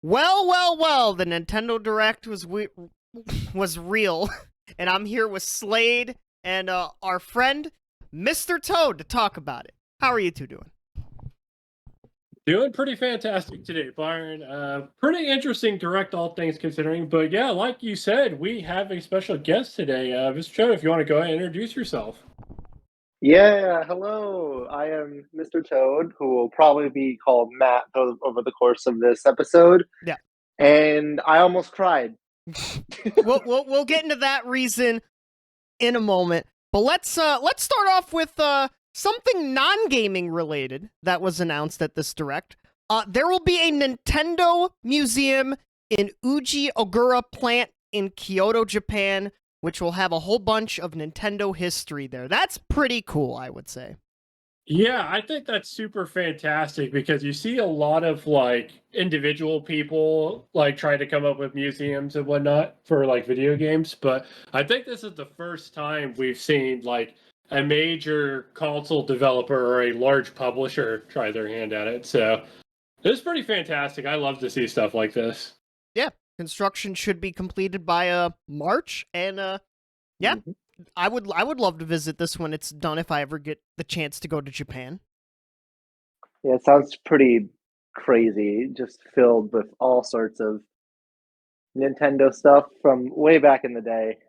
Well, the Nintendo Direct was real, and I'm here with Slade and our friend, Mr. Toad, to talk about it. How are you two doing? Doing pretty fantastic today, Byron. Pretty interesting direct, all things considering. But yeah, like you said, we have a special guest today. Mr. Cho, if you want to go ahead and introduce yourself. Yeah, hello. I am Mr. Toad, who will probably be called Matt over the course of this episode. Yeah. And I almost cried. We'll get into that reason in a moment. But let's start off with something non-gaming related that was announced at this direct. There will be a Nintendo museum in Uji Ogura plant in Kyoto, Japan, which will have a whole bunch of Nintendo history there. That's pretty cool, I would say. Yeah, I think that's super fantastic because you see a lot of like individual people like try to come up with museums and whatnot for like video games, but I think this is the first time we've seen like a major console developer or a large publisher try their hand at it. So it's pretty fantastic. I love to see stuff like this. Yeah, construction should be completed by March, and yeah. Mhm. I would love to visit this when it's done if I ever get the chance to go to Japan. Yeah, it sounds pretty crazy, just filled with all sorts of Nintendo stuff from way back in the day.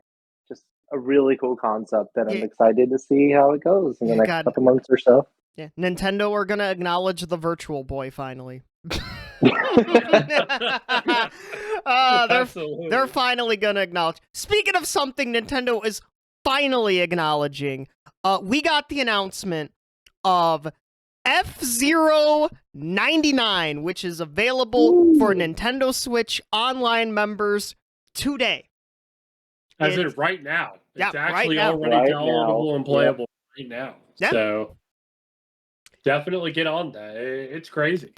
Just a really cool concept that I'm Yeah. excited to see how it goes in the Yeah, next God. couple months or so. Yeah, Nintendo are gonna acknowledge the Virtual Boy finally. Absolutely. They're finally gonna acknowledge. Speaking of something Nintendo is finally acknowledging, we got the announcement of F-Zero 99, which is available for Nintendo Switch Online members today. As in right now. Yeah, It's actually right now. already Right downloadable now. and playable right now. Yeah. So definitely get on that. It's crazy.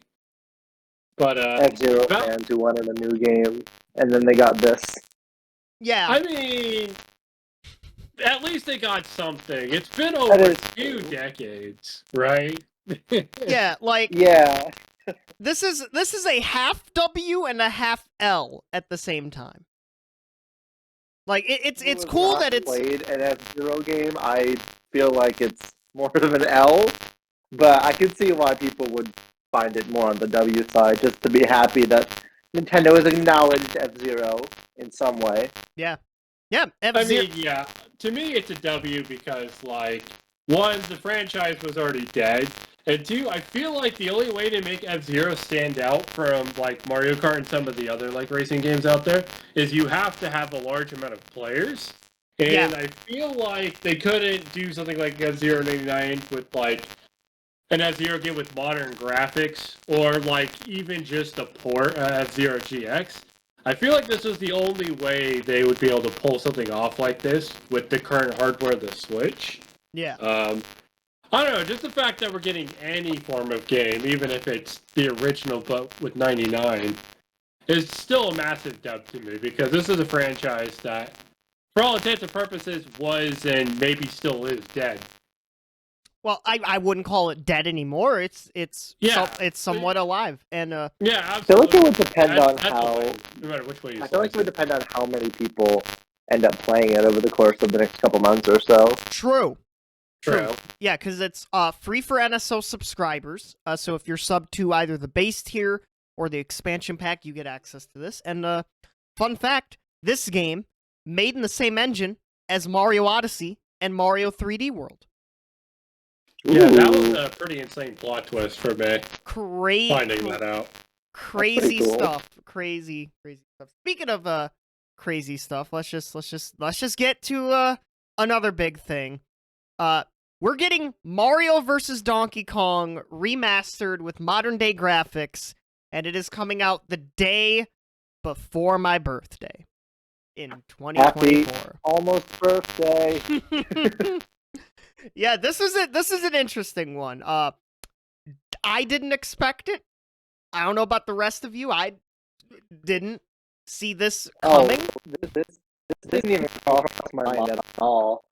But F-Zero fans who wanted a new game, and then they got this. Yeah. I mean, at least they got something. It's been over That a is few true. decades, right? Yeah, like Yeah. this is a half W and a half L at the same time. Like it's Who has cool not that it's played an F-Zero game. I feel like it's more of an L, but I can see why people would find it more on the W side, just to be happy that Nintendo has acknowledged F-Zero in some way. yeah I F-Zero. mean, yeah, to me it's a W because, like, one, the franchise was already dead, and two, I feel like the only way to make F-Zero stand out from, like, Mario Kart and some of the other, like, racing games out there is you have to have a large amount of players, and Yeah. I feel like they couldn't do something like F-Zero 99 with, like, an F-Zero game with modern graphics, or, like, even just a port, F-Zero GX. I feel like this was the only way they would be able to pull something off like this with the current hardware of the Switch. Yeah. I don't know, just the fact that we're getting any form of game, even if it's the original but with 99, is still a massive dub to me, because this is a franchise that, for all intents and purposes, was and maybe still is dead. Well, I wouldn't call it dead anymore. It's Yeah. it's somewhat alive, and Yeah, I feel like absolutely. it would depend on That's the how. way, no matter which way you I feel like it slice would depend on how many people end up playing it over the course of the next couple months or so. true. True. Yeah, because it's free for NSO subscribers. So if you're sub to either the base tier or the expansion pack, you get access to this. And fun fact, this game made in the same engine as Mario Odyssey and Mario 3D World. Yeah, that was Ooh. a pretty insane plot twist for me, Crazy. finding that out. Crazy cool. stuff. Crazy stuff. Speaking of crazy stuff, let's just get to another big thing. We're getting Mario vs. Donkey Kong remastered with modern day graphics, and it is coming out the day before my birthday in 2024. Almost birthday. Yeah, this is an interesting one. I didn't expect it. I don't know about the rest of you. I didn't see this coming. This didn't even cross my mind at all.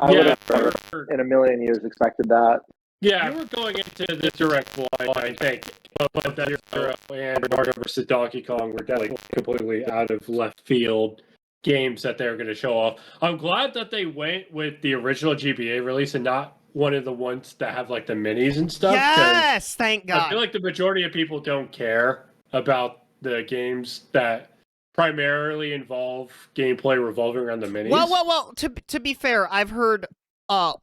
I Yeah, would have never in a million years expected that. Yeah, we were going into the direct blind, I think. But that Zero and Mario versus Donkey Kong were definitely completely out of left field games that they were going to show off. I'm glad that they went with the original GBA release and not one of the ones that have like the minis and stuff. Yes, thank God. I feel like the majority of people don't care about the games that primarily involve gameplay revolving around the minis. Well. To be fair, I've heard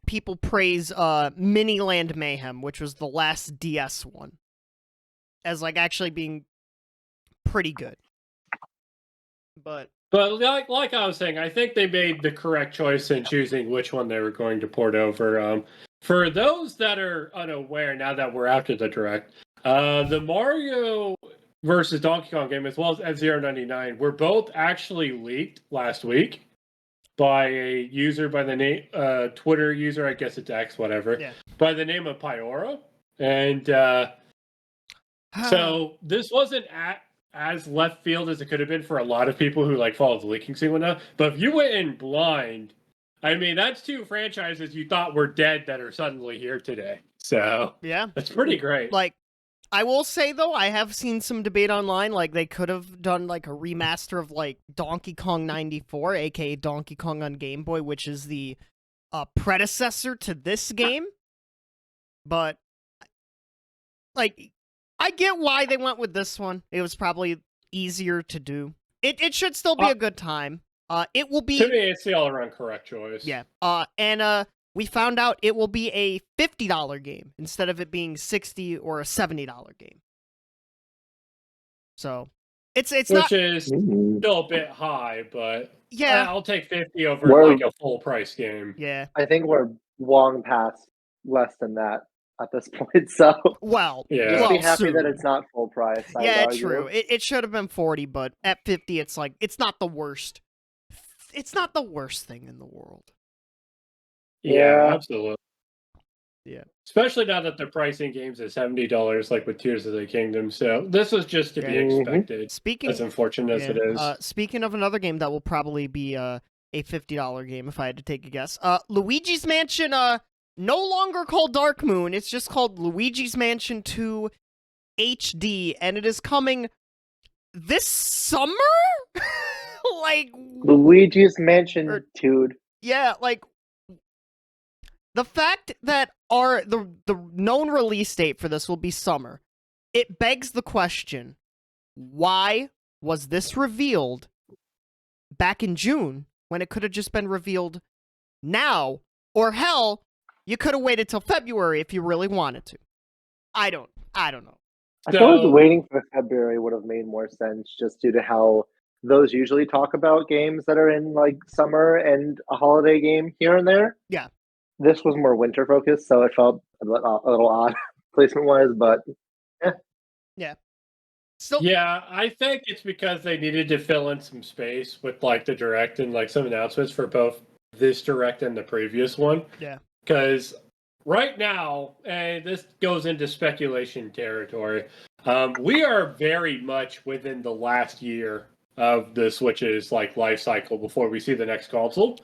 people praise Miniland Mayhem, which was the last DS one, as like actually being pretty good. But like I was saying, I think they made the correct choice in choosing which one they were going to port over. For those that are unaware, now that we're after the direct, the Mario versus Donkey Kong game, as well as F-Zero 99, were both actually leaked last week by a user by the name, Twitter user, I guess it's X, whatever, by the name of Pyora. And so this wasn't as left field as it could have been for a lot of people who like follow the leaking scene and whatnot. But if you went in blind, I mean, that's two franchises you thought were dead that are suddenly here today. So yeah, that's pretty great. Like, I will say though, I have seen some debate online, like they could have done like a remaster of like Donkey Kong 94, aka Donkey Kong on Game Boy, which is the predecessor to this game. But like, I get why they went with this one. It was probably easier to do. It should still be a good time. It will be, to me, it's the all-around correct choice. Yeah. And we found out it will be a $50 game instead of it being $60 or a $70 game. So it's which not, is still a bit high, but yeah, I'll take 50 over like a full price game. Yeah. I think we're long past less than that at this point. So well, just be happy soon. that it's not full price. Yeah, true. It should have been 40, but at 50, it's like it's not the worst. It's not the worst thing in the world. Yeah, absolutely. Yeah. Especially now that they're pricing games at $70, like with Tears of the Kingdom. So this was just to be expected. As unfortunate as it is. Speaking of another game that will probably be a $50 game, if I had to take a guess, Luigi's Mansion, no longer called Dark Moon. It's just called Luigi's Mansion 2 HD, and it is coming this summer. Like Luigi's Mansion, dude. Yeah, like the fact that the known release date for this will be summer, it begs the question, why was this revealed back in June when it could have just been revealed now? Or hell, you could have waited till February if you really wanted to. I don't know. I feel like waiting for February would have made more sense just due to how those usually talk about games that are in like summer and a holiday game here and there. Yeah. This was more winter focused, so it felt a little odd placement wise, but yeah. So yeah, I think it's because they needed to fill in some space with like the direct and like some announcements for both this direct and the previous one. Yeah. Because right now, and this goes into speculation territory, we are very much within the last year of the Switch's like life cycle before we see the next console.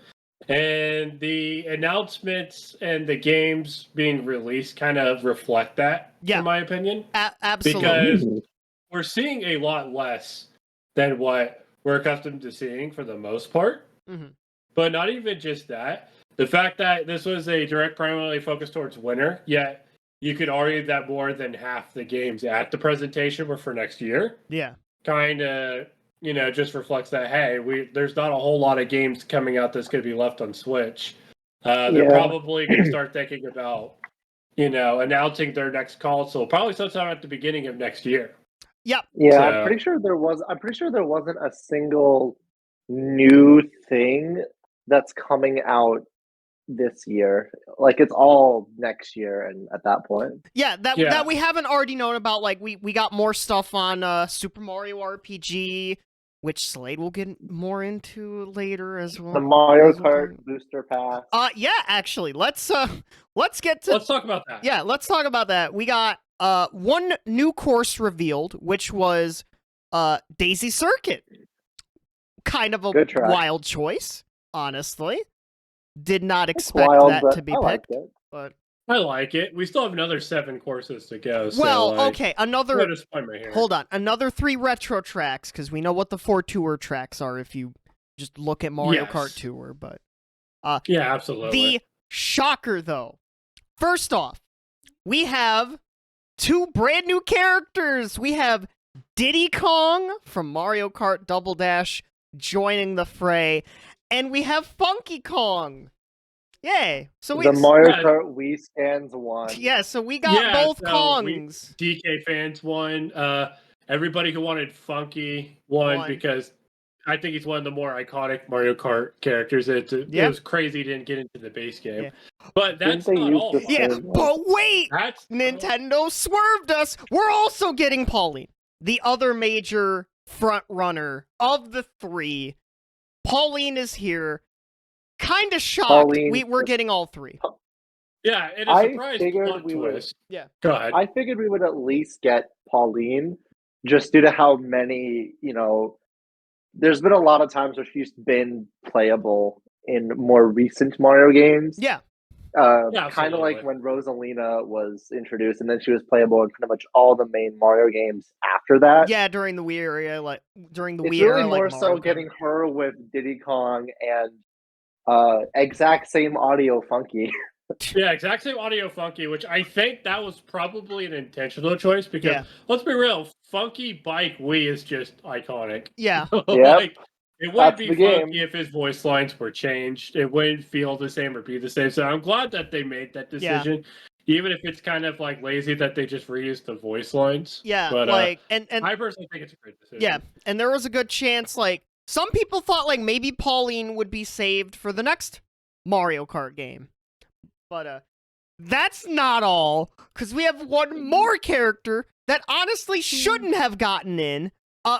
And the announcements and the games being released kind of reflect that, in my opinion. Absolutely. Because we're seeing a lot less than what we're accustomed to seeing for the most part. Mm-hmm. But not even just that. The fact that this was a direct primarily focused towards winter, yet you could argue that more than half the games at the presentation were for next year. Yeah. Kind of, just reflects that, hey, there's not a whole lot of games coming out that's going to be left on Switch. They're probably going to start thinking about, announcing their next console probably sometime at the beginning of next year. Yep. Yeah, So, I'm pretty sure there wasn't a single new thing that's coming out this year. Like it's all next year, and at that point, that we haven't already known about. Like we got more stuff on Super Mario RPG, which Slade will get more into later as well. The Mario Kart booster pass. Actually, let's talk about that. Yeah, let's talk about that. We got one new course revealed, which was Daisy Circuit. Kind of a wild choice, honestly. Did not expect that to be picked. But I like it. We still have another 7 courses to go. So, Well, like, okay, no another. disappointment here. Hold on, another 3 retro tracks because we know what the 4 tour tracks are if you just look at Mario Yes. Kart Tour. But Yeah, absolutely. the shocker, though. First off, we have 2 brand new characters. We have Diddy Kong from Mario Kart Double Dash joining the fray, and we have Funky Kong. Yay! So we The Mario Yeah. Kart Wii stands one. yeah, so we got both so Kongs. DK fans won. Everybody who wanted Funky won because I think he's one of the more iconic Mario Kart characters. It was crazy he didn't get into the base game. Yeah. But that's Didn't they not use all. the Yeah, same one? but wait! That's Nintendo swerved us. We're also getting Pauline, the other major front runner of the 3. Pauline is here. Kind of shocked. Pauline- We're getting all 3. Yeah, it is a I surprise figured plot we would- twist. Yeah. Go ahead. I figured we would at least get Pauline, just due to how many, there's been a lot of times where she's been playable in more recent Mario games. Yeah. Kind of absolutely. like when Rosalina was introduced, and then she was playable in pretty much all the main Mario games after that. Yeah, during the Wii era, like during the It's Wii really era, more like so Mario Kart. getting her with Diddy Kong and exact same audio Funky. Yeah, exact same audio Funky, which I think that was probably an intentional choice because Yeah. let's be real, Funky Bike Wii is just iconic. Yeah. Like, it wouldn't That's be the game. funky if his voice lines were changed. It wouldn't feel the same or be the same. So I'm glad that they made that decision, even if it's kind of like lazy that they just reused the voice lines. Yeah, but like and I personally think it's a great decision. yeah, and there was a good chance like some people thought like maybe Pauline would be saved for the next Mario Kart game. But that's not all, because we have one more character that honestly shouldn't have gotten in.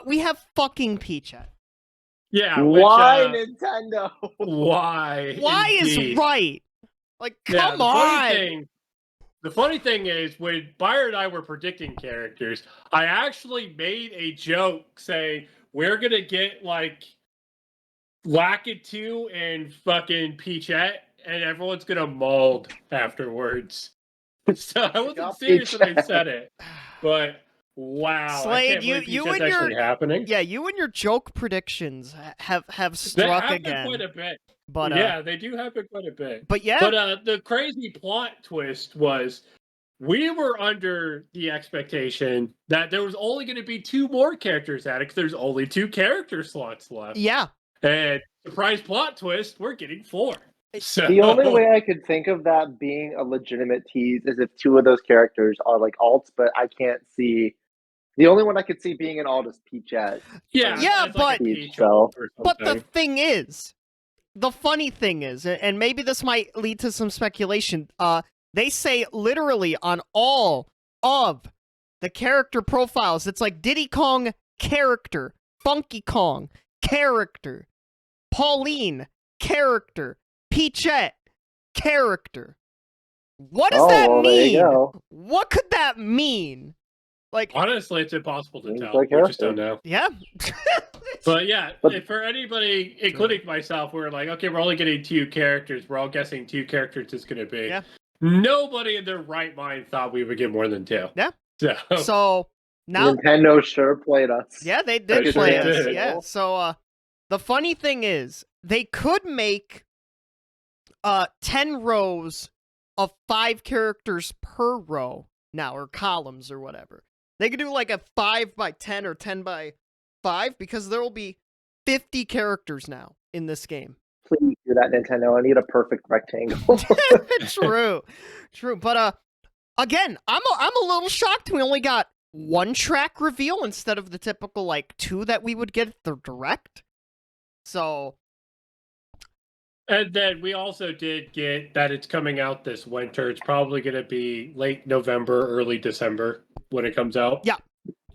We have fucking Peachette. Yeah. Why Nintendo? Why? Why indeed. is right? Like, Yeah, come on. The funny thing is, when Byron and I were predicting characters, I actually made a joke saying we're gonna get like Lakitu and fucking Peachette, and everyone's gonna mold afterwards. So I wasn't Got serious when I Peachette. said it, but wow, Slade, I can't believe you Peachette's and your- actually happening. Yeah, you and your joke predictions have They struck happen again. quite a bit. But yeah, they do happen quite a bit. but yeah, But the crazy plot twist was we were under the expectation that there was only going to be 2 more characters added because there's only 2 character slots left. yeah. And surprise plot twist, we're getting 4. So The only way I could think of that being a legitimate tease is if 2 of those characters are like alts, but I can't see. The only one I could see being an alt is Peachette. yeah, Yeah, it's like a but- Peach So- or But the something. thing is, the funny thing is, and maybe this might lead to some speculation, they say literally on all of the character profiles, it's like Diddy Kong character, Funky Kong character, Pauline character, Peachette character. What does that There you mean? go. What could that mean? Like, Honestly, it's impossible to Seems tell. like We just character. don't know. yeah. But yeah, But- if for anybody, including myself, we're like, okay, we're only getting 2 characters. We're all guessing 2 characters is going to be. Yeah. Nobody in their right mind thought we would get more than 2. Yeah. So, So now, Nintendo sure played us. yeah, they They did sure play us. did. Yeah. So the funny thing is, they could make 10 rows of 5 characters per row now, or columns or whatever. They could do like a 5 by 10 or 10 by 5 because there will be 50 characters now in this game. Please do that, Nintendo. I need a perfect rectangle. True. But again, I'm a little shocked. We only got 1 track reveal instead of the typical like 2 that we would get at the direct. So and then we also did get that it's coming out this winter. It's probably going to be late November, early December when it comes out. Yeah.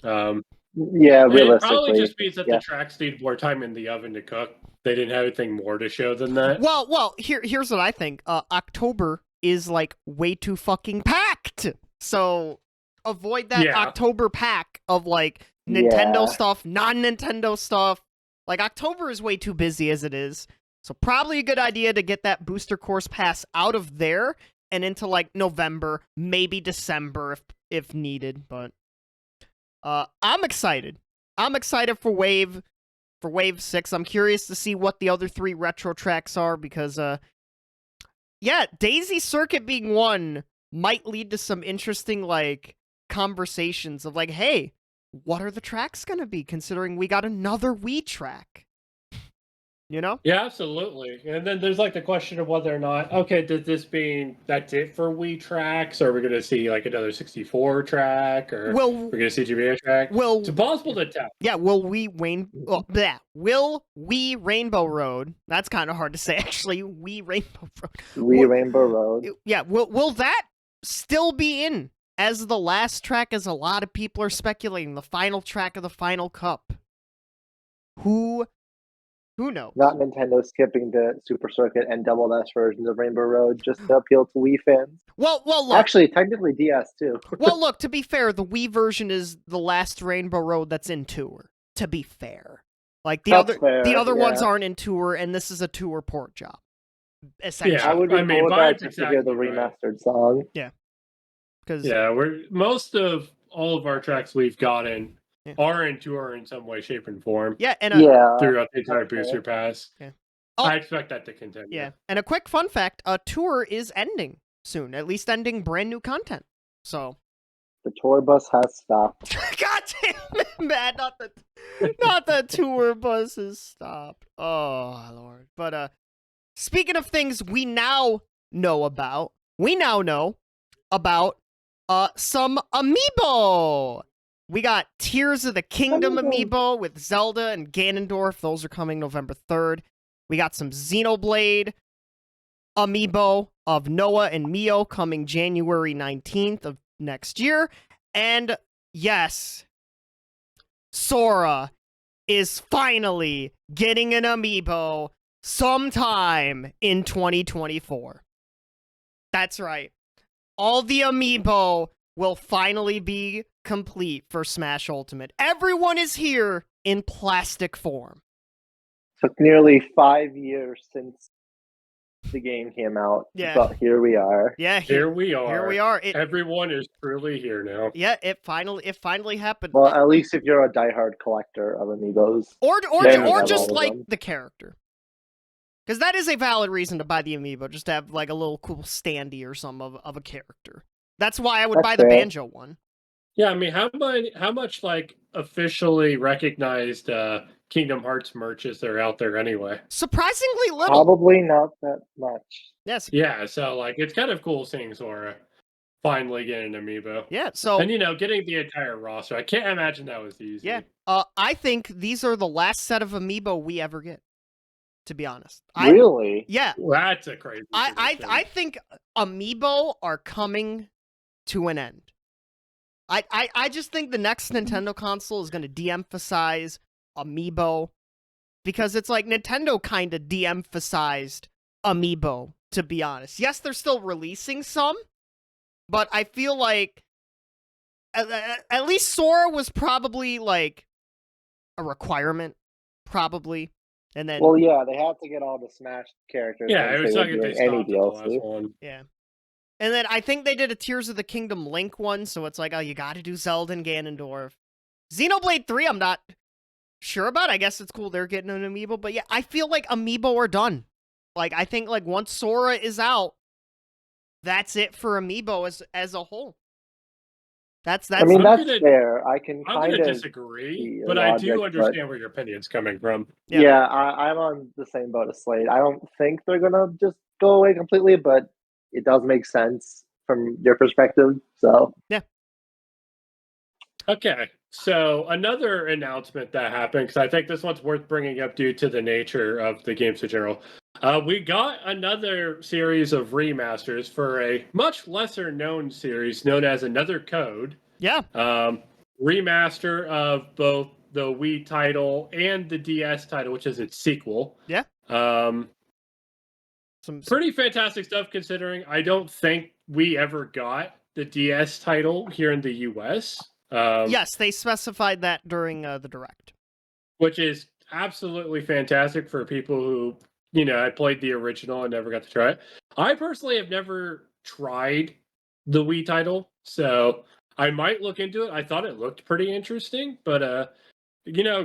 Yeah, It realistically. probably just means that yeah. the tracks need more time in the oven to cook. They didn't have anything more to show than that. well, here's what I think. October is like way too fucking packed. So avoid that Yeah. October pack of like Nintendo Yeah. stuff, non-Nintendo stuff. Like October is way too busy as it is. So probably a good idea to get that booster course pass out of there and into like November, maybe December if needed. But I'm excited. I'm excited for Wave 6. I'm curious to see what the other 3 retro tracks are because Daisy Circuit being one might lead to some interesting like conversations of like, hey, what are the tracks gonna be considering we got another Wii track? You know? Yeah, absolutely. And then there's like the question of whether or not, okay, does this mean that's it for Wii tracks? Or are we going to see like another 64 track? Or we're going to see GBA track? It's impossible to tell. Yeah, will we Rainbow Road? That's kind of hard to say, actually. Wii Rainbow Road. Wii Rainbow Road. Yeah, will that still be in as the last track, as a lot of people are speculating, the final track of the Final Cup? Who knows? Not Nintendo skipping the Super Circuit and Double S versions of Rainbow Road just to appeal to Wii fans. Well, look. Actually, technically DS too. Well, look, to be fair, the Wii version is the last Rainbow Road that's in tour. To be fair. Like the other ones aren't in tour, and this is a tour port job. Essentially. Yeah, I would be more glad to hear the remastered song. Yeah. Most of all of our tracks we've gotten are in tour in some way, shape, and form. Yeah, and throughout the entire booster pass. Yeah. I expect that to continue. Yeah, and a quick fun fact: a tour is ending soon. At least ending brand new content. So the tour bus has stopped. God damn it, man! Not the tour bus has stopped. Oh Lord! But speaking of things we now know about, some amiibo. We got Tears of the Kingdom amiibo with Zelda and Ganondorf. Those are coming November 3rd. We got some Xenoblade amiibo of Noah and Mio coming January 19th of next year. And yes, Sora is finally getting an amiibo sometime in 2024. That's right. All the amiibo will finally be complete for Smash Ultimate. Everyone is here in plastic form. Took nearly 5 years since the game came out, but here we are. Yeah, here we are. Here we are. Everyone is truly here now. Yeah, it finally happened. Well, at least if you're a diehard collector of amiibos, or just like the character, because that is a valid reason to buy the amiibo, just to have like a little cool standee or something of a character. That's why I would buy the Banjo one. Yeah, I mean, how much like officially recognized Kingdom Hearts merch is there out there anyway? Surprisingly little. Probably not that much. Yes. Yeah, so like it's kind of cool seeing Sora finally getting an amiibo. Yeah, so and getting the entire roster. I can't imagine that was easy. Yeah. I think these are the last set of amiibo we ever get. To be honest. Really? Yeah. Well, that's a crazy. I think amiibo are coming to an end. I just think the next Nintendo console is going to de-emphasize amiibo, because it's like Nintendo kind of de-emphasized amiibo, to be honest. Yes, they're still releasing some, but I feel like at least Sora was probably like a requirement, probably. And then, well, yeah, they had to get all the Smash characters. Yeah, it was like if they stopped any at the last DLC. one. Yeah. And then I think they did a Tears of the Kingdom Link one, so it's like, oh, you gotta do Zelda and Ganondorf. Xenoblade 3, I'm not sure about. I guess it's cool they're getting an amiibo, but yeah, I feel like amiibo are done. Like, I think like once Sora is out, that's it for amiibo as a whole. That's I mean, that's fair. I can kind of disagree, but I do understand where your opinion's coming from. Yeah, I'm on the same boat as Slade. I don't think they're gonna just go away completely, but it does make sense from your perspective. So yeah. Okay, so another announcement that happened, because I think this one's worth bringing up due to the nature of the games in general. We got another series of remasters for a much lesser known series known as Another Code. Yeah. Remaster of both the Wii title and the DS title, which is its sequel. Yeah. Some pretty fantastic stuff, considering I don't think we ever got the DS title here in the US. Yes, they specified that during the Direct. Which is absolutely fantastic for people who, had played the original and never got to try it. I personally have never tried the Wii title, so I might look into it. I thought it looked pretty interesting, but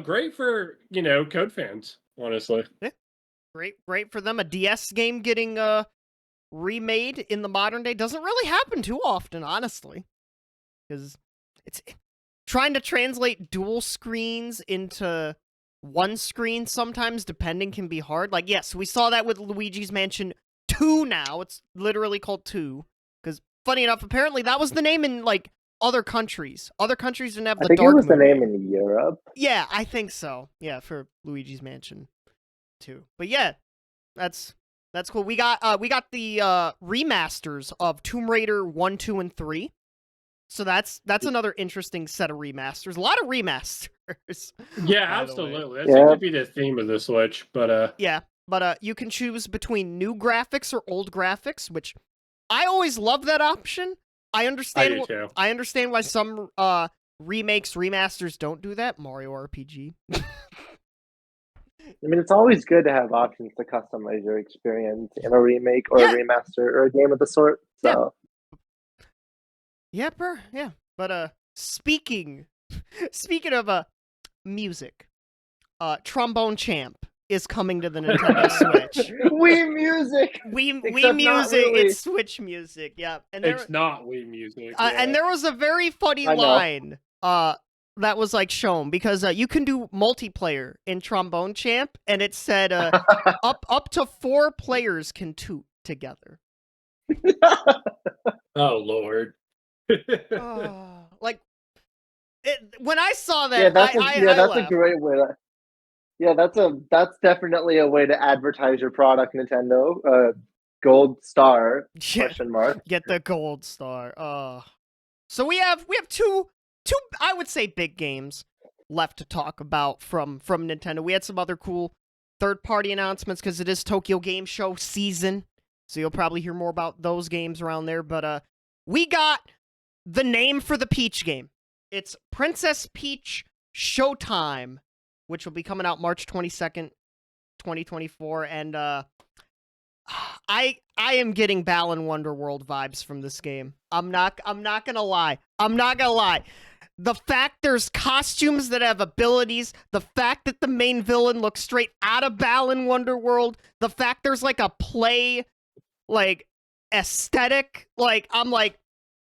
great for Code fans, honestly. Great for them. A DS game getting remade in the modern day doesn't really happen too often, honestly, because it's trying to translate dual screens into one screen sometimes, depending, can be hard. Like, yes, we saw that with Luigi's Mansion 2 now. It's literally called 2. Because, funny enough, apparently that was the name in, like, other countries. Other countries didn't have the I think dark it was the mode name yet. in Europe. Yeah, I think so. Yeah, for Luigi's Mansion 2. But yeah, that's cool. We got the remasters of Tomb Raider 1, 2, and 3. So that's another interesting set of remasters. A lot of remasters. Yeah, by the way. absolutely. That seems to be the theme of the Switch, but Yeah, but you can choose between new graphics or old graphics, which I always love that option. I I understand. do too. I understand why some remakes, remasters don't do that. Mario RPG. I mean, it's always good to have options to customize your experience in a remake or Yeah. a remaster or a game of the sort. So Yeah, yeah. But speaking of music, Trombone Champ is coming to the Nintendo Switch. Wii music. Wii Except not music, really. it's Switch music. Yeah, and It's not Wii music. and there was a very funny I know. line that was like shown because you can do multiplayer in Trombone Champ, and it said up to 4 players can toot together. Oh Lord. Like when I saw that, Yeah, that's I a laughed. great way to. Yeah, that's definitely a way to advertise your product, Nintendo. Gold star Yeah, question mark. get the gold star. So we have two I would say big games left to talk about from Nintendo. We had some other cool third-party announcements because it is Tokyo Game Show season, so you'll probably hear more about those games around there. But we got the name for the Peach game. It's Princess Peach Showtime, which will be coming out March 22nd, 2024, and I am getting Balan Wonderworld vibes from this game. I'm not gonna lie. The fact there's costumes that have abilities, the fact that the main villain looks straight out of Balan Wonderworld, the fact there's like a play like aesthetic, like I'm like,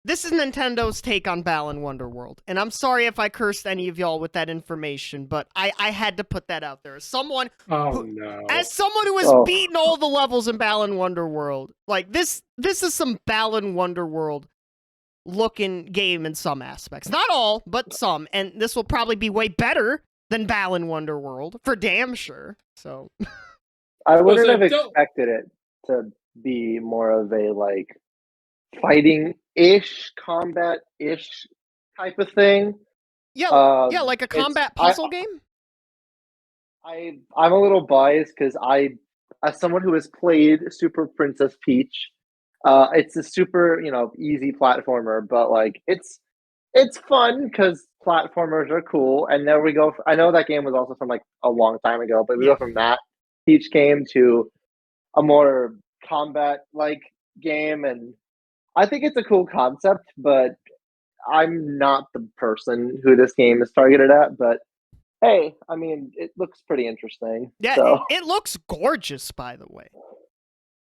this is Nintendo's take on Balan Wonderworld. And I'm sorry if I cursed any of y'all with that information, but I had to put that out there. As someone no. as someone who has beaten all the levels in Balan Wonderworld, like this is some Balan Wonderworld looking game in some aspects. Not all, but some. And this will probably be way better than Balan Wonderworld, for damn sure. So I wouldn't have don't- expected it to be more of a like fighting-ish, combat-ish type of thing. yeah, like a it's- combat puzzle game. I'm a little biased because as someone who has played Super Princess Peach, it's a super easy platformer, but like it's fun because platformers are cool. And there we go. I know that game was also from like a long time ago, but we go from that Peach game to a more combat like game, and I think it's a cool concept, but I'm not the person who this game is targeted at. But hey, I mean, it looks pretty interesting. Yeah, so. it looks gorgeous, by the way.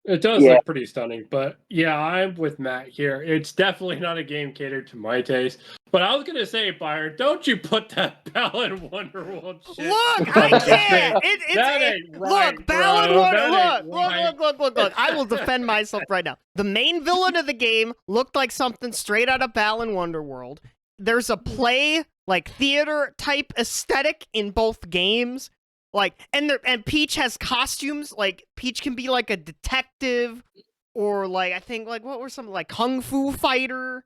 It does look pretty stunning, but yeah, I'm with Matt here. It's definitely not a game catered to my taste. But I was gonna say, Byron, don't you put that Balan Wonderworld shit? Look, I can't. That ain't right, look, Balan Wonder. Look. Look. I will defend myself right now. The main villain of the game looked like something straight out of Balan Wonderworld. There's a play, like theater type aesthetic in both games. Like, and Peach has costumes. Like, Peach can be like a detective, or like I think like what were some like kung fu fighter.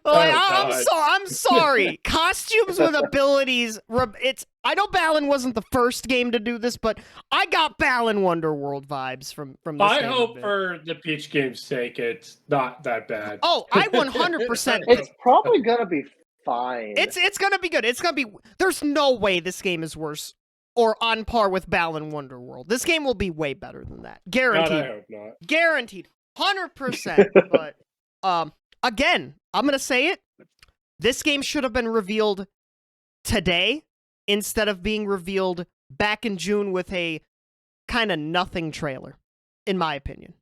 I'm sorry. Costumes with abilities. I know Balan wasn't the first game to do this, but I got Balan Wonderworld vibes from this I game hope for the Peach game's sake, it's not that bad. Oh, I 100%. It's probably gonna be fine. It's gonna be good. It's gonna be. There's no way this game is worse or on par with Balan Wonderworld. This game will be way better than that. Guaranteed. God, I hope not. Guaranteed. 100%. But again, I'm gonna say it. This game should have been revealed today instead of being revealed back in June with a kind of nothing trailer, in my opinion.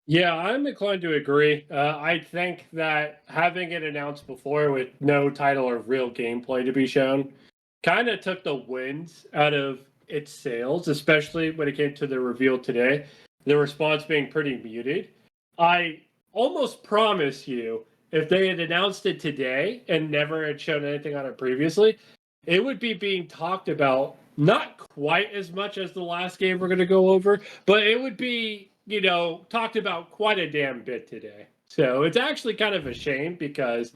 Yeah, I'm inclined to agree. I think that having it announced before with no title or real gameplay to be shown kind of took the winds out of its sales, especially when it came to the reveal today. The response being pretty muted. I almost promise you, if they had announced it today and never had shown anything on it previously, it would be being talked about not quite as much as the last game we're going to go over, but it would be, talked about quite a damn bit today. So it's actually kind of a shame because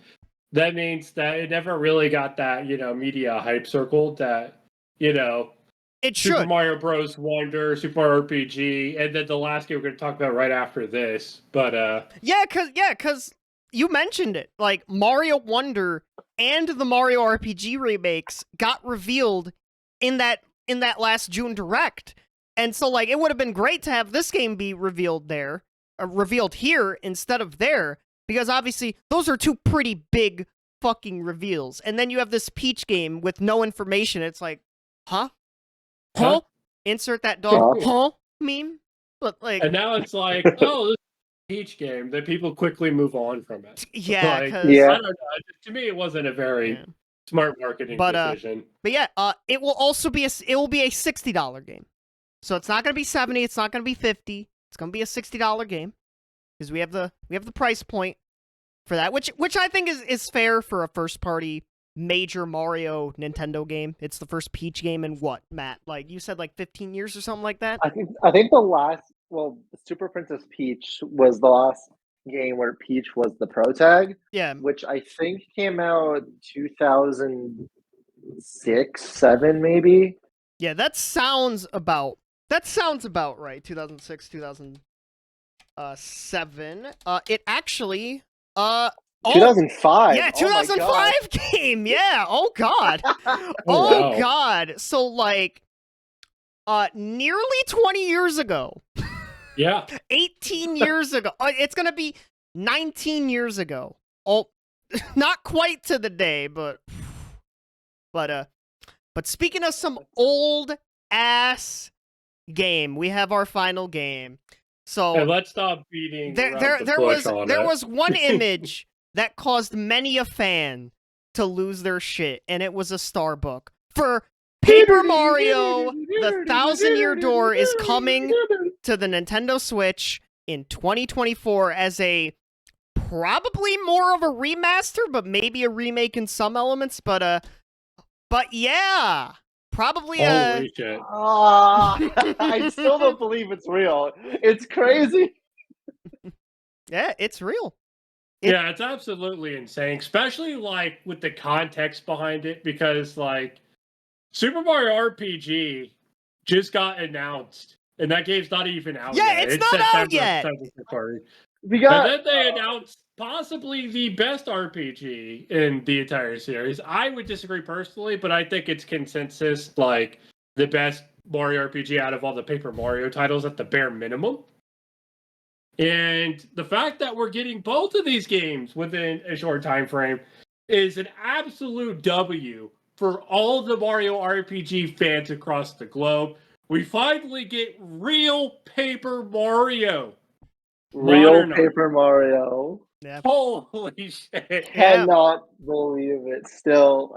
that means that it never really got that, media hype circle that, It Super should. Mario Bros. Wonder, Super Mario RPG, and then the last game we're going to talk about right after this. But Yeah, cause you mentioned it. Like Mario Wonder and the Mario RPG remakes got revealed in that last June Direct. And so like it would have been great to have this game be revealed there, revealed here instead of there, because obviously those are two pretty big fucking reveals. And then you have this Peach game with no information. It's like, huh? Huh? Insert that dog Huh? meme. But like, and now it's like, oh, this is a Peach game that people quickly move on from it. yeah, Like, because Yeah. I don't know. To me, it wasn't a very smart marketing decision. But yeah, it will also be a $60 game. So it's not gonna be 70. It's not gonna be 50. It's gonna be a $60 game because we have the price point for that, which I think is fair for a first party major Mario Nintendo game. It's the first Peach game in what, Matt? Like you said, like 15 years or something like that. I think the last, Super Princess Peach was the last game where Peach was the pro tag, Yeah, which I think came out 2006, 7 maybe. yeah. That sounds about right. 2006, 2007. It actually 2005. Yeah, Oh my 2005 game. Yeah. Oh god. God. Oh Wow. god. So like nearly 20 years ago. Yeah. 18 years ago. It's going to be 19 years ago. Oh, not quite to the day, but speaking of some old ass game, we have our final game. So And let's stop beating there around the bush on it. was one image that caused many a fan to lose their shit, and it was a star book for Paper Mario. The 1,000-Year Door is coming to the Nintendo Switch in 2024 as a probably more of a remaster, but maybe a remake in some elements. But yeah, probably Holy shit. I still don't believe it's real. It's crazy. yeah, it's real. Yeah, it's absolutely insane, especially like with the context behind it, because like Super Mario RPG just got announced, and that game's not even out Yeah, yet. it's not out September yet. 7th. We And got then they announced possibly the best RPG in the entire series. I would disagree personally, but I think it's consensus like the best Mario RPG out of all the Paper Mario titles at the bare minimum. And the fact that we're getting both of these games within a short time frame is an absolute W for all the Mario RPG fans across the globe. We finally get real Paper Mario. real Modern Paper Mario. Yeah. Holy shit. Cannot believe it. Still,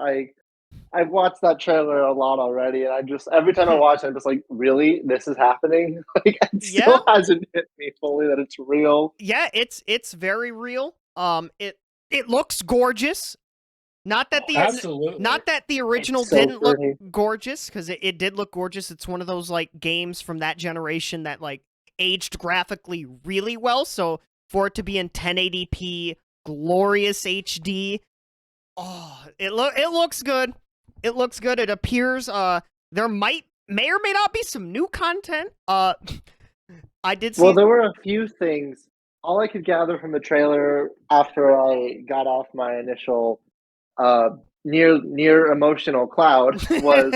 I've watched that trailer a lot already, and I just every time I watch it, I'm just like, really, this is happening? Like, it still hasn't hit me fully that it's real. Yeah, it's very real. It looks gorgeous. Not that the original So didn't look pretty. gorgeous, because it did look gorgeous. It's one of those like games from that generation that like aged graphically really well. So for it to be in 1080p, glorious HD, it looks good. It looks good. It appears there may or may not be some new content. I did see. Well, there were a few things. All I could gather from the trailer after I got off my initial near emotional cloud was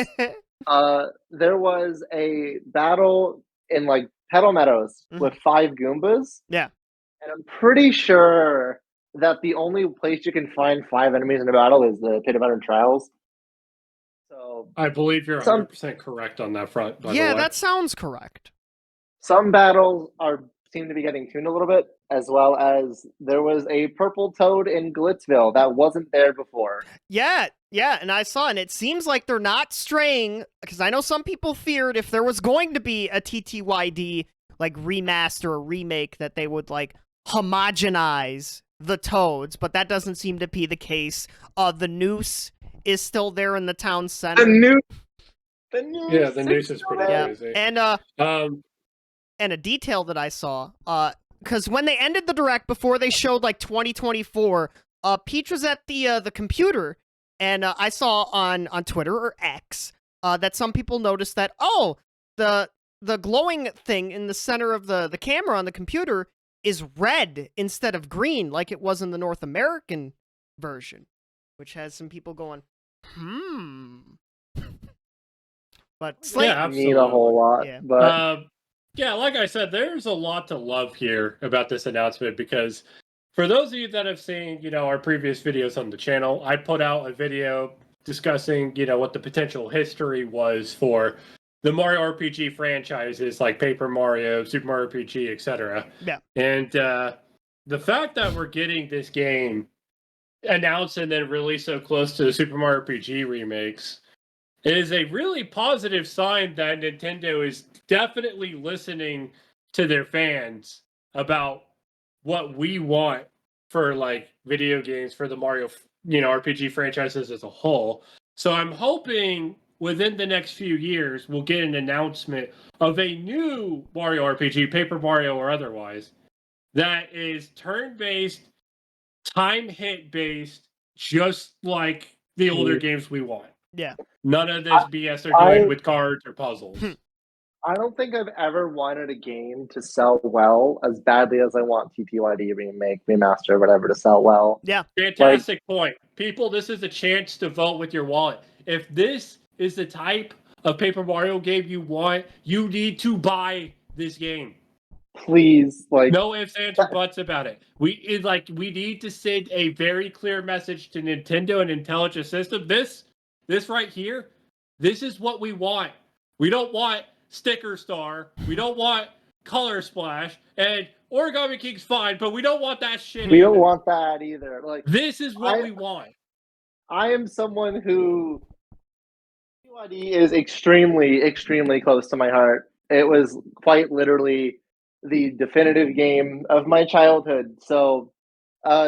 there was a battle in like Petal Meadows with 5 Goombas. Yeah. And I'm pretty sure that the only place you can find 5 enemies in a battle is the Pit of Utter Trials. So I believe you're some 100% correct on that front, by the Yeah, way. that sounds correct. some battles seem to be getting tuned a little bit, as well as there was a purple toad in Glitzville that wasn't there before. Yeah, and I saw, and it seems like they're not straying, because I know some people feared if there was going to be a TTYD, like, remaster or remake, that they would, like, homogenize the toads, but that doesn't seem to be the case. The noose is still there in the town center. The noose Yeah, the noose is pretty Yeah, crazy. and a detail that I saw, because when they ended the direct before they showed like 2024, Peach was at the computer, and I saw on Twitter or X that some people noticed that the glowing thing in the center of the camera on the computer is red instead of green, like it was in the North American version, which has some people going, But Slade, Yeah, need a whole lot, Yeah. but Yeah, like I said, there's a lot to love here about this announcement because for those of you that have seen, our previous videos on the channel, I put out a video discussing, what the potential history was for the Mario RPG franchises like Paper Mario, Super Mario RPG, etc. Yeah. And the fact that we're getting this game announced and then released so close to the Super Mario RPG remakes is a really positive sign that Nintendo is definitely listening to their fans about what we want for like video games for the Mario, RPG franchises as a whole. So I'm hoping within the next few years we'll get an announcement of a new Mario RPG, Paper Mario or otherwise, that is turn-based, time hit based, just like the older games we want. Yeah. None of this BS they're doing with cards or puzzles. I don't think I've ever wanted a game to sell well as badly as I want TTYD remake, remaster, whatever to sell well. Yeah. Fantastic point. People, this is a chance to vote with your wallet. If this is the type of Paper Mario game you want, you need to buy this game. Please, no ifs, ands, or buts about it. We need to send a very clear message to Nintendo and Intelligent System. This right here, this is what we want. We don't want Sticker Star. We don't want Color Splash. And Origami King's fine, but we don't want that shit. We don't want that either. This is what we want. I am someone who TTYD is extremely, extremely close to my heart. It was quite literally the definitive game of my childhood. So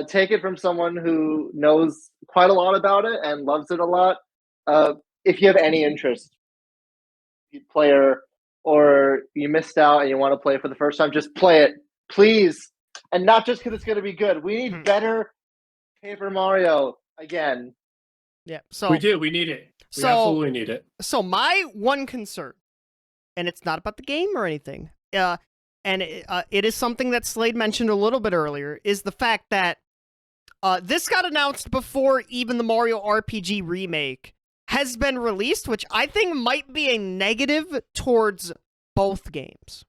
take it from someone who knows quite a lot about it and loves it a lot. If you have any interest, player, or you missed out and you want to play for the first time, just play it, please. And not just because it's going to be good. We need better Paper Mario again. Yeah. So we do. We need it. We absolutely need it. So my one concern, and it's not about the game or anything, and it is something that Slade mentioned a little bit earlier, is the fact that this got announced before even the Mario RPG remake has been released, which I think might be a negative towards both games.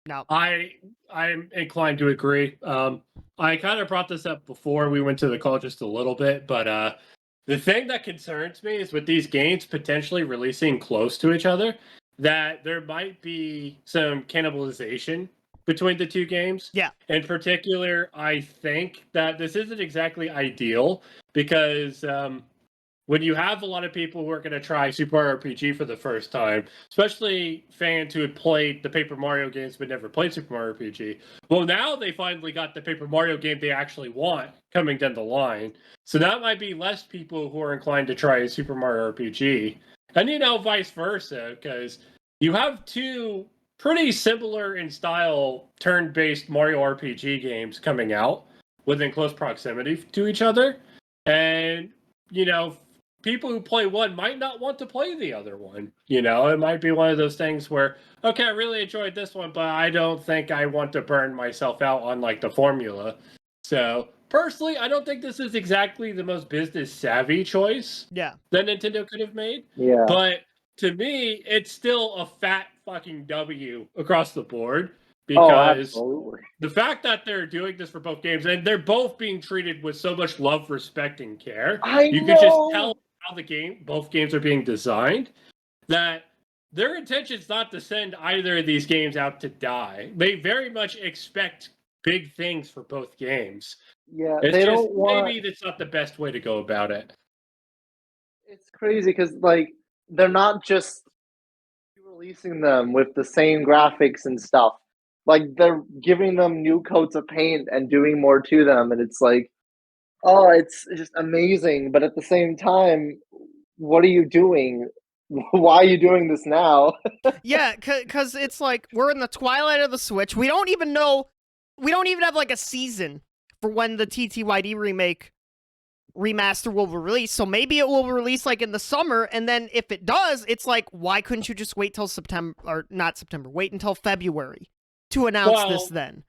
Now, I'm inclined to agree. I kind of brought this up before we went to the call just a little bit, but the thing that concerns me is with these games potentially releasing close to each other, that there might be some cannibalization between the two games. Yeah. In particular, I think that this isn't exactly ideal because when you have a lot of people who are going to try Super Mario RPG for the first time, especially fans who had played the Paper Mario games but never played Super Mario RPG, well, now they finally got the Paper Mario game they actually want coming down the line. So that might be less people who are inclined to try a Super Mario RPG. And, vice versa, because you have two pretty similar in style turn-based Mario RPG games coming out within close proximity to each other. And, people who play one might not want to play the other one. It might be one of those things where, okay, I really enjoyed this one, but I don't think I want to burn myself out on the formula. So personally, I don't think this is exactly the most business savvy choice that Nintendo could have made. Yeah. But to me, it's still a fat fucking W across the board because absolutely. the fact that they're doing this for both games and they're both being treated with so much love, respect, and care, you could just tell how both games are being designed, that their intention is not to send either of these games out to die. They very much expect big things for both games. Yeah, It's they just don't want. maybe that's not the best way to go about it. It's crazy because like they're not just releasing them with the same graphics and stuff. Like they're giving them new coats of paint and doing more to them, and it's like, oh, it's just amazing. But at the same time, what are you doing? Why are you doing this now? Yeah, because it's like we're in the twilight of the Switch. We don't even know. We don't even have like a season for when the TTYD remaster will release. So maybe it will release like in the summer, and then if it does, it's like, why couldn't you just wait till September, or not September? Wait until February to announce this then.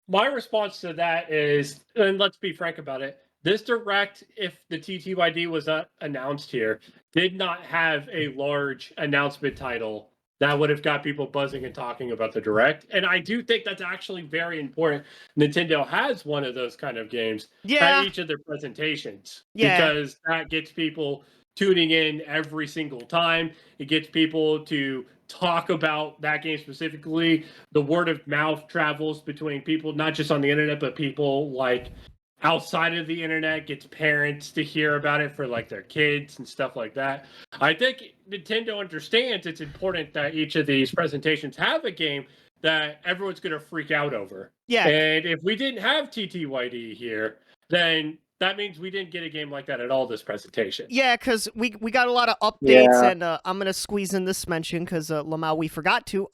My response to that is, and let's be frank about it, this Direct, if the TTYD was announced here, did not have a large announcement title that would have got people buzzing and talking about the Direct. And I do think that's actually very important. Nintendo has one of those kind of games at each of their presentations. Because that gets people tuning in every single time. It gets people to talk about that game specifically. The word of mouth travels between people, not just on the internet, but people like outside of the internet, gets parents to hear about it for like their kids and stuff like that. I think Nintendo understands it's important that each of these presentations have a game that everyone's going to freak out over. Yeah. And if we didn't have TTYD here, then that means we didn't get a game like that at all this presentation. Yeah, because we got a lot of updates, and I'm going to squeeze in this mention because, Lamau, we forgot to.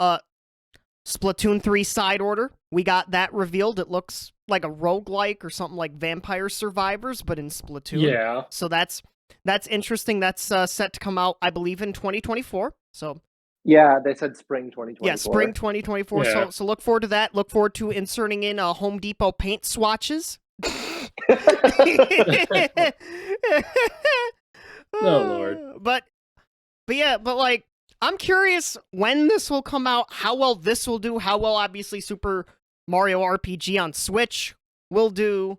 Splatoon 3 Side Order, we got that revealed. It looks like a roguelike or something like Vampire Survivors, but in Splatoon. Yeah. So that's interesting. That's set to come out, I believe, in 2024. So yeah, they said spring 2024. Yeah, spring 2024. Yeah. So look forward to that. Look forward to inserting in Home Depot paint swatches. Oh, Lord. But like, I'm curious when this will come out, how well this will do, how well, obviously, Super Mario RPG on Switch will do.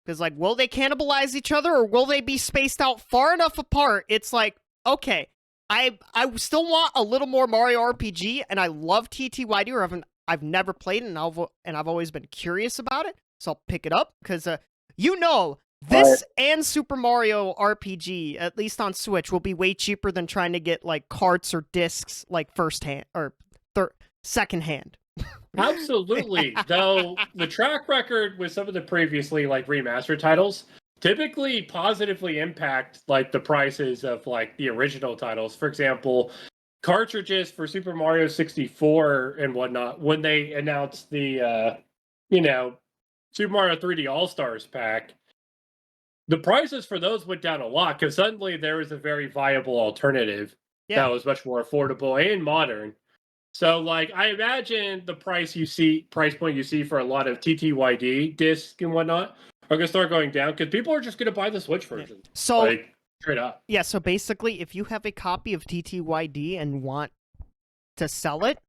Because, like, will they cannibalize each other, or will they be spaced out far enough apart? It's like, okay, I still want a little more Mario RPG, and I love TTYD, or I've never played it, and I've always been curious about it, so I'll pick it up, because, this and Super Mario RPG, at least on Switch, will be way cheaper than trying to get, like, carts or discs, like, first-hand, or second-hand. Absolutely. Though the track record with some of the previously, like, remastered titles typically positively impact, like, the prices of, like, the original titles. For example, cartridges for Super Mario 64 and whatnot, when they announced the, Super Mario 3D All-Stars pack, the prices for those went down a lot because suddenly there was a very viable alternative that was much more affordable and modern. So, like, I imagine the price point you see for a lot of TTYD discs and whatnot are going to start going down because people are just going to buy the Switch version. So, like, straight up. Yeah, so basically, if you have a copy of TTYD and want to sell it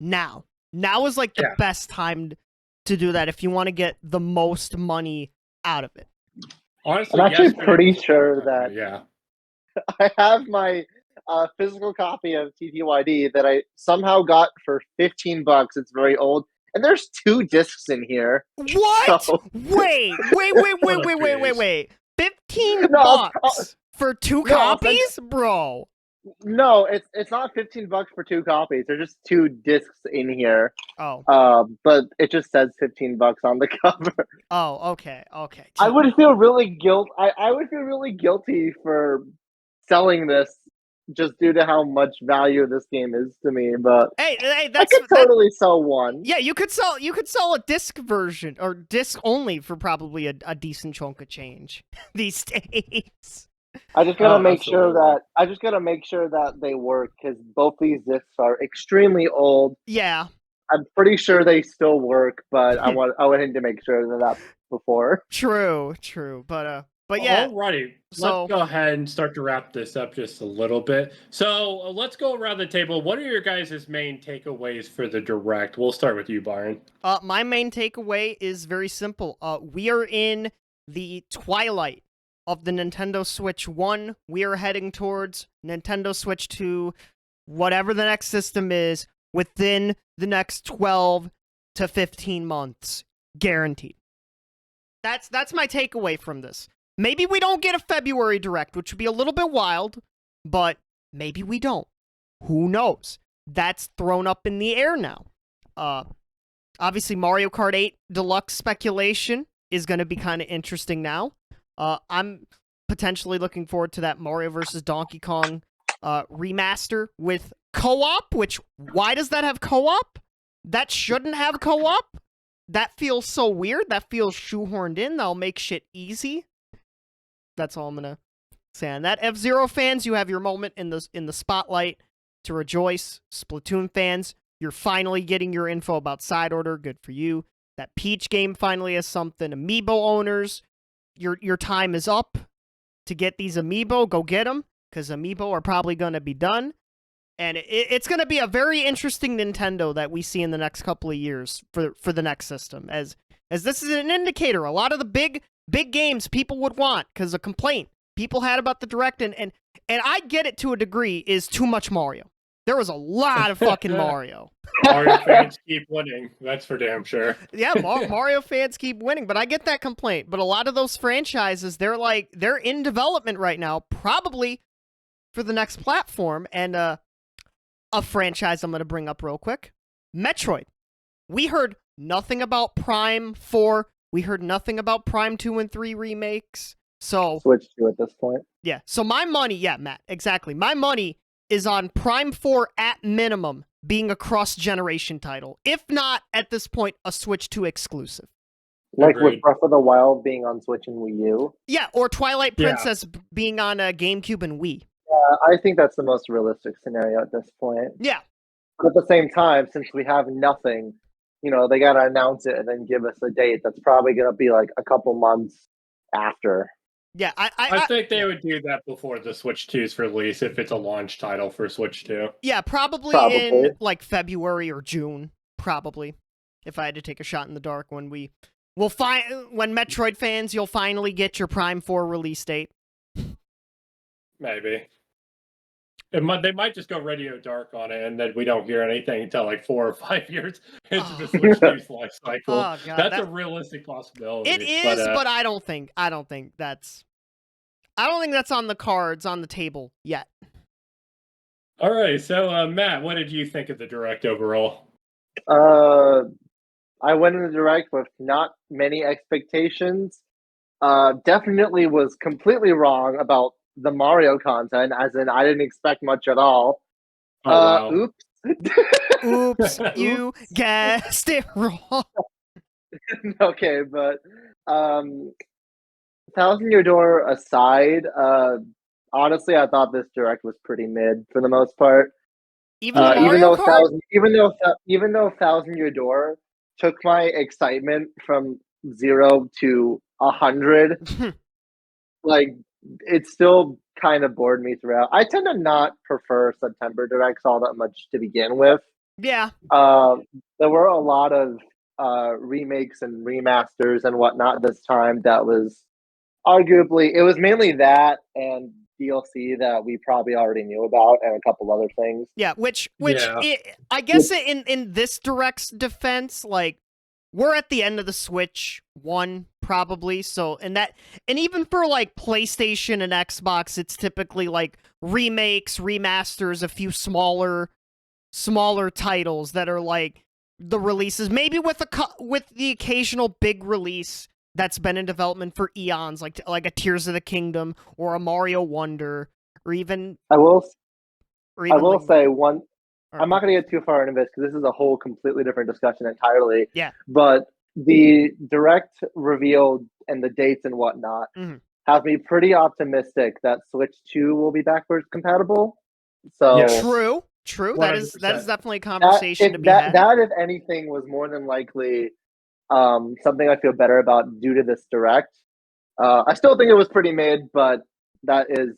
now. Now is, like, the best time to do that if you want to get the most money out of it. Honestly, I'm actually pretty sure that I have my physical copy of TTYD that I somehow got for $15. It's very old, and there's 2 discs in here. What? So... Wait! 15 bucks for 2 copies, bro? No, it's not $15 for 2 copies. There's just 2 discs in here. Oh. But it just says $15 on the cover. Oh, okay. I would feel really I would feel really guilty for selling this just due to how much value this game is to me. But hey, I could totally sell one. Yeah, you could sell a disc version or disc only for probably a decent chunk of change these days. I just gotta make sure that they work because both these discs are extremely old. Yeah, I'm pretty sure they still work, but I wanted to make sure that before. True, but But yeah, Alrighty, so let's go ahead and start to wrap this up just a little bit. So let's go around the table. What are your guys' main takeaways for the direct? We'll start with you, Byron. my main takeaway is very simple. We are in the twilight of the Nintendo Switch 1. We are heading towards Nintendo Switch 2, whatever the next system is, within the next 12 to 15 months. Guaranteed. That's my takeaway from this. Maybe we don't get a February direct, which would be a little bit wild, but maybe we don't. Who knows? That's thrown up in the air now. Obviously, Mario Kart 8 Deluxe speculation is going to be kind of interesting now. I'm potentially looking forward to that Mario vs. Donkey Kong remaster with co-op, which, why does that have co-op? That shouldn't have co-op. That feels so weird. That feels shoehorned in. That'll make shit easy. That's all I'm going to say on that. F-Zero fans, you have your moment in the spotlight to rejoice. Splatoon fans, you're finally getting your info about Side Order. Good for you. That Peach game finally has something. Amiibo owners, your time is up to get these Amiibo. Go get them, because Amiibo are probably going to be done. And it's going to be a very interesting Nintendo that we see in the next couple of years for the next system. As this is an indicator, a lot of the big games people would want, because a complaint people had about the Direct, and I get it to a degree, is too much Mario. There was a lot of fucking Mario. Mario fans keep winning. That's for damn sure. Yeah, Mario fans keep winning, but I get that complaint. But a lot of those franchises, they're in development right now, probably for the next platform. And a franchise I'm going to bring up real quick, Metroid. We heard nothing about Prime 4. We heard nothing about Prime 2 and 3 remakes. So Switch 2 at this point. yeah. So my money, yeah, Matt, exactly. My money is on Prime 4 at minimum being a cross-generation title. If not, at this point, a Switch 2 exclusive. Like Agreed. with Breath of the Wild being on Switch and Wii U. Yeah, or Twilight Princess being on GameCube and Wii. I think that's the most realistic scenario at this point. Yeah. But at the same time, since we have nothing, they got to announce it and then give us a date. That's probably going to be like a couple months after. Yeah, I think they would do that before the Switch 2's release if it's a launch title for Switch 2. Yeah, probably in like February or June, probably. If I had to take a shot in the dark, when Metroid fans, you'll finally get your Prime 4 release date. Maybe. They might just go Radio Dark on it, and then we don't hear anything until like 4 or 5 years into the Switch 2's life cycle. Oh, God, that's a realistic possibility. It is, but I don't think that's on the cards, on the table yet. All right, so Matt, what did you think of the Direct overall? I went in the Direct with not many expectations. Definitely was completely wrong about the Mario content, as in I didn't expect much at all. Wow. Oops. Oops, you guessed it wrong. Okay, but Thousand Year Door aside, honestly, I thought this Direct was pretty mid for the most part. Even though Thousand Year Door took my excitement from 0 to 100, like it still kind of bored me throughout. I tend to not prefer September Directs all that much to begin with. Yeah. There were a lot of remakes and remasters and whatnot this time that was arguably, it was mainly that and DLC that we probably already knew about, and a couple other things. Yeah, I guess in this Direct's defense, like, we're at the end of the Switch 1, probably, so, and even for, like, PlayStation and Xbox, it's typically, like, remakes, remasters, a few smaller titles that are, like, the releases, maybe with the occasional big release that's been in development for eons, like a Tears of the Kingdom, or a Mario Wonder, or even... I will like, say one... I'm not going to get too far into this because this is a whole completely different discussion entirely. Yeah. But the Direct reveal and the dates and whatnot have me pretty optimistic that Switch 2 will be backwards compatible. So Yeah. True. 100%. That is definitely a conversation to be had. That, if anything, was more than likely something I feel better about due to this Direct. I still think it was pretty mid, but that is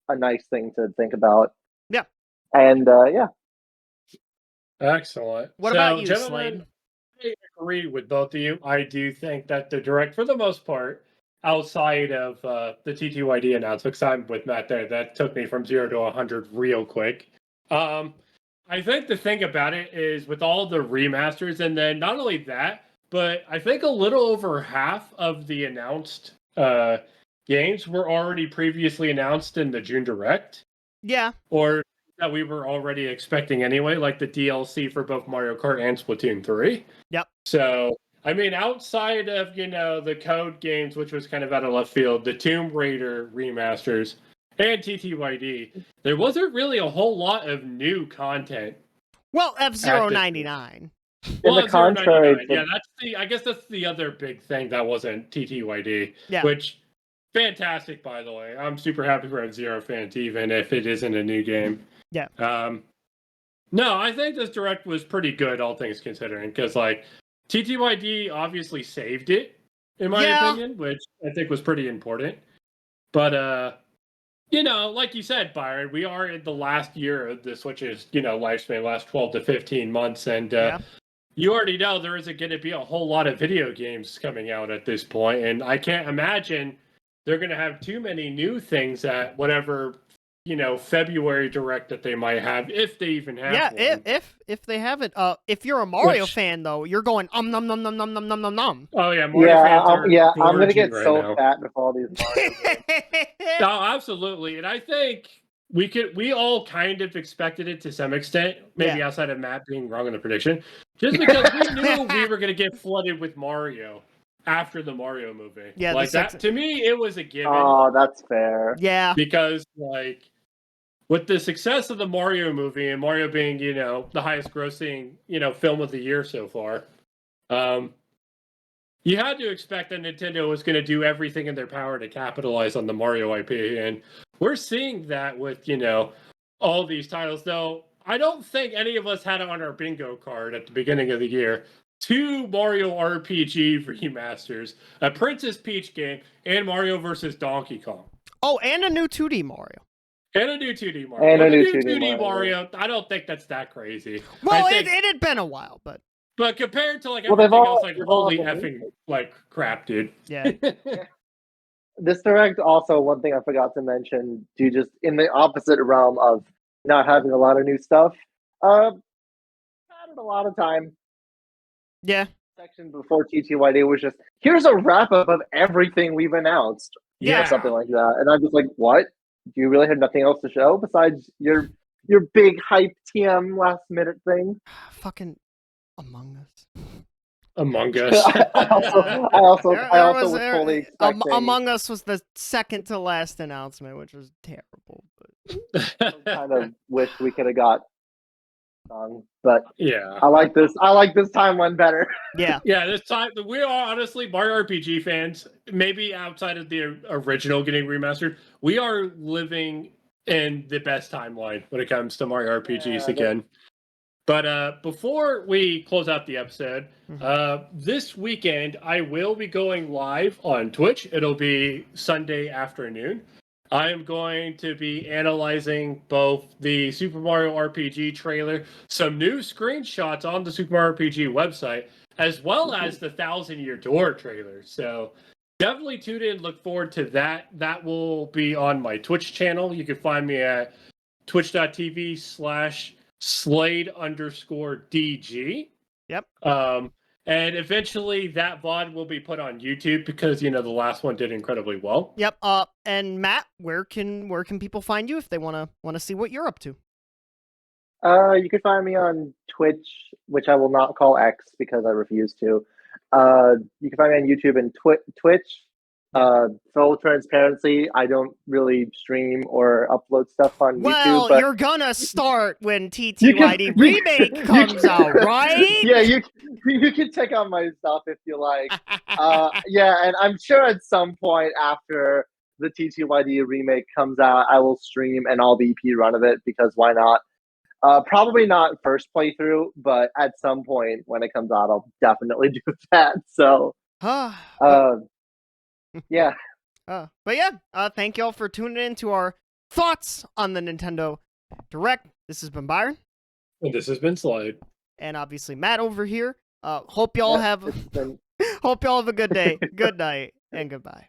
a nice thing to think about. Yeah. And yeah. Excellent. What So, about you, gentlemen, Slade? I agree with both of you. I do think that the direct, for the most part, outside of the TTYD announcement, because I'm with Matt there, that took me from 0 to 100 real quick. I think the thing about it is with all the remasters, and then not only that, but I think a little over half of the announced games were already previously announced in the June Direct, Yeah. or that we were already expecting anyway, like the DLC for both Mario Kart and Splatoon 3. Yep. So, I mean, outside of, the code games, which was kind of out of left field, the Tomb Raider remasters, and TTYD, there wasn't really a whole lot of new content. Well, F-Zero 99. In the contrary, yeah, I guess that's the other big thing that wasn't TTYD. Yeah. Which, fantastic, by the way. I'm super happy for F-Zero fans, even if it isn't a new game. Yeah. No, I think this direct was pretty good, all things considering, because TTYD obviously saved it, in my opinion, which I think was pretty important. But like you said, Byron, we are in the last year of the Switch's lifespan, last 12 to 15 months, and you already know there isn't going to be a whole lot of video games coming out at this point, and I can't imagine they're going to have too many new things at whatever February direct that they might have, if they even have one. if they haven't. If you're a Mario fan though, you're going nom nom nom nom nom nom nom nom nom. Oh yeah, Mario fans are I'm gonna get right so now. fat with all these Mario games. No, absolutely, and I think we all kind of expected it to some extent, maybe outside of Matt being wrong in the prediction, just because we knew we were going to get flooded with Mario after the Mario movie. Yeah, like that to me, it was a given. Oh, that's fair. Yeah, because with the success of the Mario movie and Mario being the highest grossing film of the year so far, you had to expect that Nintendo was going to do everything in their power to capitalize on the Mario IP, and we're seeing that with all these titles. Though I don't think any of us had it on our bingo card at the beginning of the year. 2 Mario RPG remasters, a Princess Peach game, and Mario vs. Donkey Kong. Oh, and a new 2D Mario. And a new 2D Mario. And a new 2D Mario. I don't think that's that crazy. Well, it had been a while, but compared to everything else, holy effing crap, dude. Yeah. This direct also, one thing I forgot to mention, to just in the opposite realm of not having a lot of new stuff, added a lot of time. Yeah. Section before TTYD was just, here's a wrap up of everything we've announced. Yeah. Or something like that. And I'm just like, what? Do you really have nothing else to show besides your big hype TM last minute thing? Fucking Among Us. Among Us. I also was fully expecting. Among Us was the second to last announcement, which was terrible. But I kind of wish we could have got but yeah, I like this timeline better. Yeah. Yeah, this time we are honestly Mario RPG fans. Maybe outside of the original getting remastered, we are living in the best timeline when it comes to Mario RPGs again. But before we close out the episode, this weekend I will be going live on Twitch. It'll be Sunday afternoon. I am going to be analyzing both the Super Mario RPG trailer, some new screenshots on the Super Mario RPG website, as well as the 1,000-Year Door trailer. So definitely tune in. Look forward to that. That will be on my Twitch channel. You can find me at twitch.tv/Slade_DG. Yep. And eventually that VOD will be put on YouTube because, the last one did incredibly well. Yep. And Matt, where can people find you if they want to see what you're up to? You can find me on Twitch, which I will not call X because I refuse to. You can find me on YouTube and Twitch. Full transparency, I don't really stream or upload stuff on YouTube. Well, but you're gonna start when TTYD remake comes out, right? Yeah, you can check out my stuff if you like. Yeah, and I'm sure at some point after the TTYD remake comes out, I will stream an all BP run of it because why not? Probably not first playthrough, but at some point when it comes out, I'll definitely do that. So, yeah. But yeah, thank y'all for tuning in to our thoughts on the Nintendo Direct. This has been Byron. And this has been Slade. And obviously Matt over here. Hope y'all have it's been hope y'all have a good day, good night, and goodbye.